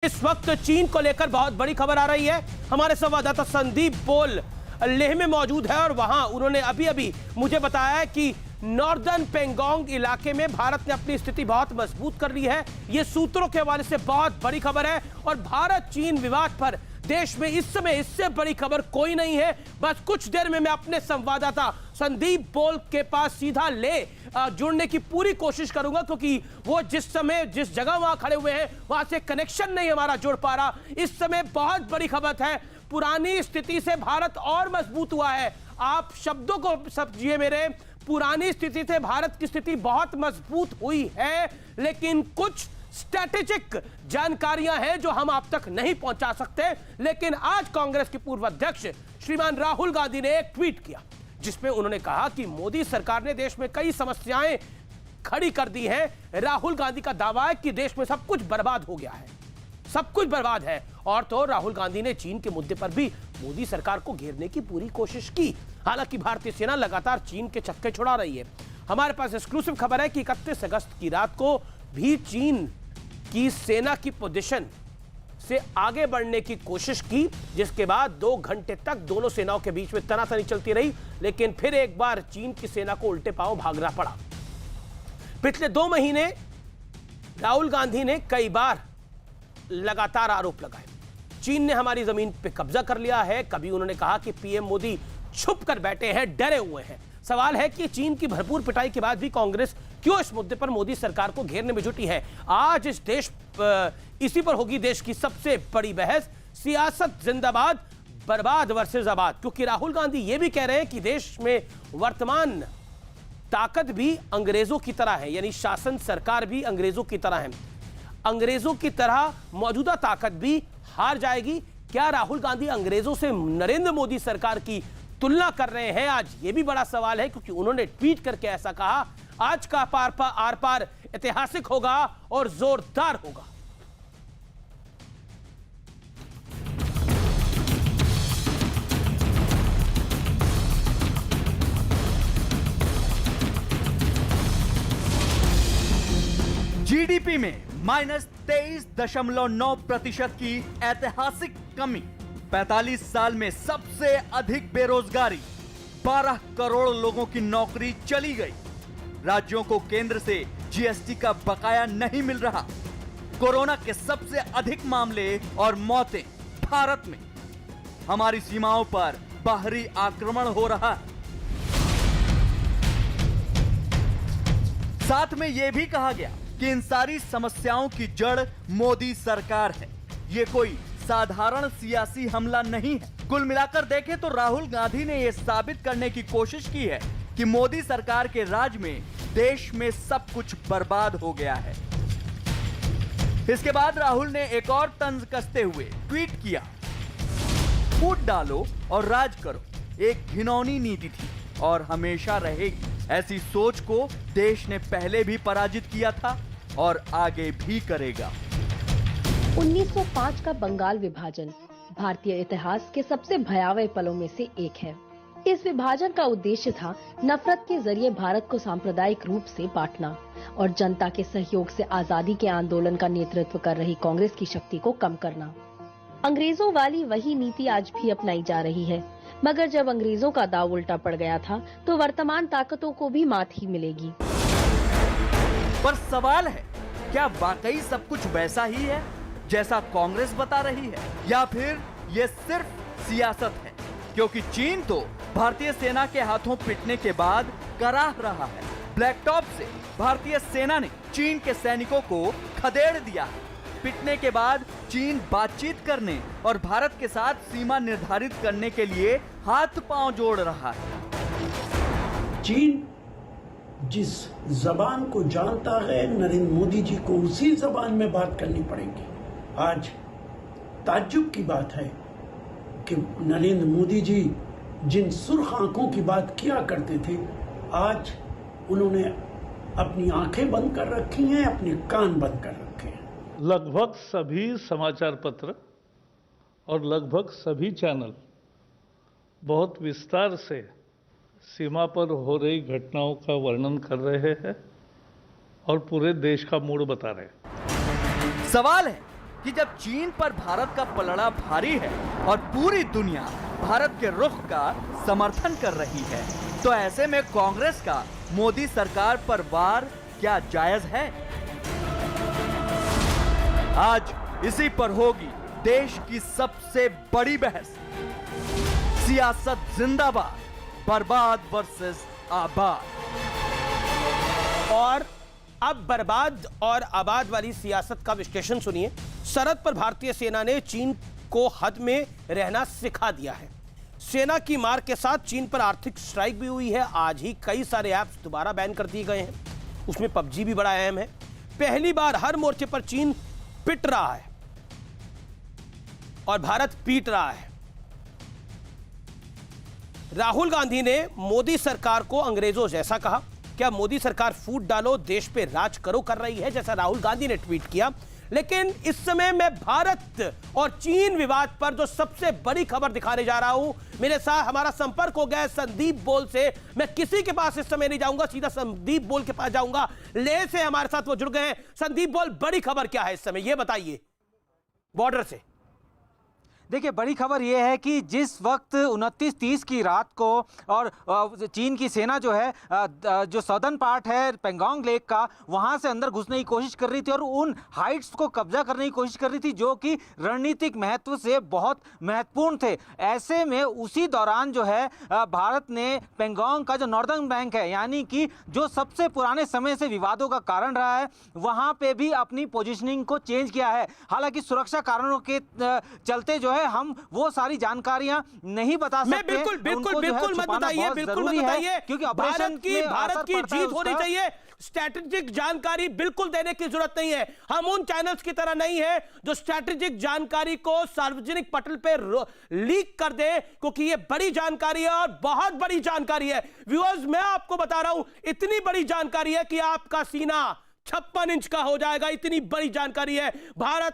इस वक्त चीन को लेकर बहुत बड़ी खबर आ रही है। हमारे संवाददाता संदीप पोल लेह में मौजूद है और वहां उन्होंने अभी मुझे बताया है कि नॉर्दर्न पेंगोंग इलाके में भारत ने अपनी स्थिति बहुत मजबूत कर ली है। यह सूत्रों के हवाले से बहुत बड़ी खबर है और भारत चीन विवाद पर देश में इस समय इससे बड़ी खबर कोई नहीं है। बस कुछ देर में मैं अपने संवाददाता संदीप पोल के पास सीधा जुड़ने की पूरी कोशिश करूंगा, क्योंकि वो जिस समय जिस जगह वहां खड़े हुए हैं वहां से कनेक्शन नहीं हमारा जुड़ पा रहा। इस समय बहुत बड़ी खबर है, पुरानी स्थिति से भारत और मजबूत हुआ है। आप शब्दों को समझिए मेरे, पुरानी स्थिति से भारत की स्थिति बहुत मजबूत हुई है, लेकिन कुछ स्ट्रैटेजिक जानकारियां हैं जो हम आप तक नहीं पहुंचा सकते। लेकिन आज कांग्रेस के पूर्व अध्यक्ष श्रीमान राहुल गांधी ने एक ट्वीट किया जिसमें उन्होंने कहा कि मोदी सरकार ने देश में कई समस्याएं खड़ी कर दी हैं। राहुल गांधी का दावा है कि देश में सब कुछ बर्बाद हो गया है, सब कुछ बर्बाद है। और तो राहुल गांधी ने चीन के मुद्दे पर भी मोदी सरकार को घेरने की पूरी कोशिश की। हालांकि भारतीय सेना लगातार चीन के छक्के छुड़ा रही है। हमारे पास एक्सक्लूसिव खबर है कि 31 अगस्त की रात को भी चीन की सेना की पोजीशन से आगे बढ़ने की कोशिश की, जिसके बाद 2 घंटे तक दोनों सेनाओं के बीच में तनातनी चलती रही। लेकिन फिर एक बार चीन की सेना को उल्टे पांव भागना पड़ा। पिछले 2 महीने राहुल गांधी ने कई बार लगातार आरोप लगाए, चीन ने हमारी जमीन पे कब्जा कर लिया है। कभी उन्होंने कहा कि पीएम मोदी छुप कर बैठे हैं, डरे हुए हैं। सवाल है कि चीन की भरपूर पिटाई के बाद भी कांग्रेस क्यों इस मुद्दे पर मोदी सरकार को घेरने में जुटी है। आज इसी पर होगी देश की सबसे बड़ी बहस। सियासत जिंदाबाद, बर्बाद वर्सेस आबाद। क्योंकि राहुल गांधी यह भी कह रहे हैं कि देश में वर्तमान ताकत भी अंग्रेजों की तरह है, यानी शासन सरकार भी अंग्रेजों की तरह है। अंग्रेजों की तरह मौजूदा ताकत भी हार जाएगी। क्या राहुल गांधी अंग्रेजों से नरेंद्र मोदी सरकार की तुलना कर रहे हैं? आज यह भी बड़ा सवाल है, क्योंकि उन्होंने ट्वीट करके ऐसा कहा, आज का आर पार ऐतिहासिक होगा और जोरदार होगा। जीडीपी में -23.9% की ऐतिहासिक कमी, 45 साल में सबसे अधिक बेरोजगारी, 12 करोड़ लोगों की नौकरी चली गई, राज्यों को केंद्र से जीएसटी का बकाया नहीं मिल रहा, कोरोना के सबसे अधिक मामले और मौतें भारत में, हमारी सीमाओं पर बाहरी आक्रमण हो रहा है। साथ में यह भी कहा गया कि इन सारी समस्याओं की जड़ मोदी सरकार है। ये कोई साधारण सियासी हमला नहीं है। कुल मिलाकर देखें तो राहुल गांधी ने यह साबित करने की कोशिश की है कि मोदी सरकार के राज में देश में सब कुछ बर्बाद हो गया है। इसके बाद राहुल ने एक और तंज कसते हुए ट्वीट किया, फूट डालो और राज करो एक घिनौनी नीति थी और हमेशा रहेगी। ऐसी सोच को देश ने पहले भी पराजित किया था और आगे भी करेगा। 1905 का बंगाल विभाजन भारतीय इतिहास के सबसे भयावह पलों में से एक है। इस विभाजन का उद्देश्य था नफरत के जरिए भारत को सांप्रदायिक रूप से बांटना और जनता के सहयोग से आजादी के आंदोलन का नेतृत्व कर रही कांग्रेस की शक्ति को कम करना। अंग्रेजों वाली वही नीति आज भी अपनाई जा रही है, मगर जब अंग्रेजों का दांव उल्टा पड़ गया था तो वर्तमान ताकतों को भी मात ही मिलेगी। पर सवाल है, क्या वाकई सब कुछ वैसा ही है जैसा कांग्रेस बता रही है, या फिर ये सिर्फ सियासत है? क्योंकि चीन तो भारतीय सेना के हाथों पिटने के बाद कराह रहा है। ब्लैक टॉप से भारतीय सेना ने चीन के सैनिकों को खदेड़ दिया है। पिटने के बाद चीन बातचीत करने और भारत के साथ सीमा निर्धारित करने के लिए हाथ पांव जोड़ रहा है। चीन जिस जबान को जानता है, नरेंद्र मोदी जी को उसी जबान में बात करनी पड़ेगी। आज ताज्जुब की बात है कि नरेंद्र मोदी जी जिन सुर्ख आंखों की बात किया करते थे, आज उन्होंने अपनी आंखें बंद कर रखी हैं, अपने कान बंद कर रखे हैं। लगभग सभी समाचार पत्र और लगभग सभी चैनल बहुत विस्तार से सीमा पर हो रही घटनाओं का वर्णन कर रहे हैं और पूरे देश का मूड बता रहे हैं। सवाल है, कि जब चीन पर भारत का पलड़ा भारी है और पूरी दुनिया भारत के रुख का समर्थन कर रही है, तो ऐसे में कांग्रेस का मोदी सरकार पर वार क्या जायज है? आज इसी पर होगी देश की सबसे बड़ी बहस। सियासत जिंदाबाद, बर्बाद वर्सेस आबाद। और अब बर्बाद और आबाद वाली सियासत का विश्लेषण सुनिए। सरहद पर भारतीय सेना ने चीन को हद में रहना सिखा दिया है। सेना की मार के साथ चीन पर आर्थिक स्ट्राइक भी हुई है। आज ही कई सारे ऐप्स दोबारा बैन कर दिए गए हैं, उसमें पबजी भी बड़ा अहम है। पहली बार हर मोर्चे पर चीन पिट रहा है और भारत पीट रहा है। राहुल गांधी ने मोदी सरकार को अंग्रेजों जैसा कहा। क्या मोदी सरकार फूट डालो देश पे राज करो कर रही है, जैसा राहुल गांधी ने ट्वीट किया। लेकिन इस समय मैं भारत और चीन विवाद पर जो सबसे बड़ी खबर दिखाने जा रहा हूं, मेरे साथ हमारा संपर्क हो गया संदीप बोल से। मैं किसी के पास इस समय नहीं जाऊंगा, सीधा संदीप बोल के पास जाऊंगा। लेह से हमारे साथ वो जुड़ गए हैं। संदीप बोल, बड़ी खबर क्या है इस समय, ये बताइए बॉर्डर से। देखिए, बड़ी खबर यह है कि जिस वक्त 29-30 की रात को और चीन की सेना जो है जो सदर्न पार्ट है पेंगोंग लेक का, वहां से अंदर घुसने की कोशिश कर रही थी और उन हाइट्स को कब्जा करने की कोशिश कर रही थी जो कि रणनीतिक महत्व से बहुत महत्वपूर्ण थे। ऐसे में उसी दौरान जो है भारत ने पेंगोंग का जो नॉर्दर्न बैंक है, यानी कि जो सबसे पुराने समय से विवादों का कारण रहा है, वहां पे भी अपनी पोजिशनिंग को चेंज किया है। हालांकि सुरक्षा कारणों के चलते जो है हम वो सारी जानकारियां नहीं बता सकते। बिल्कुल मत बताइए, बिल्कुल मत बताइए, क्योंकि भारत की जीत होनी चाहिए। स्ट्रैटेजिक जानकारी बिल्कुल देने की जरूरत नहीं है। हम उन चैनल्स की तरह नहीं है जो स्ट्रैटेजिक जानकारी को सार्वजनिक पटल पे लीक कर दे, क्योंकि ये बड़ी जानकारी है और बहुत बड़ी जानकारी है। व्यूअर्स, मैं आपको बता रहा हूं, इतनी बड़ी जानकारी है कि आपका सीना 56 इंच का हो जाएगा। इतनी बड़ी जानकारी है। भारत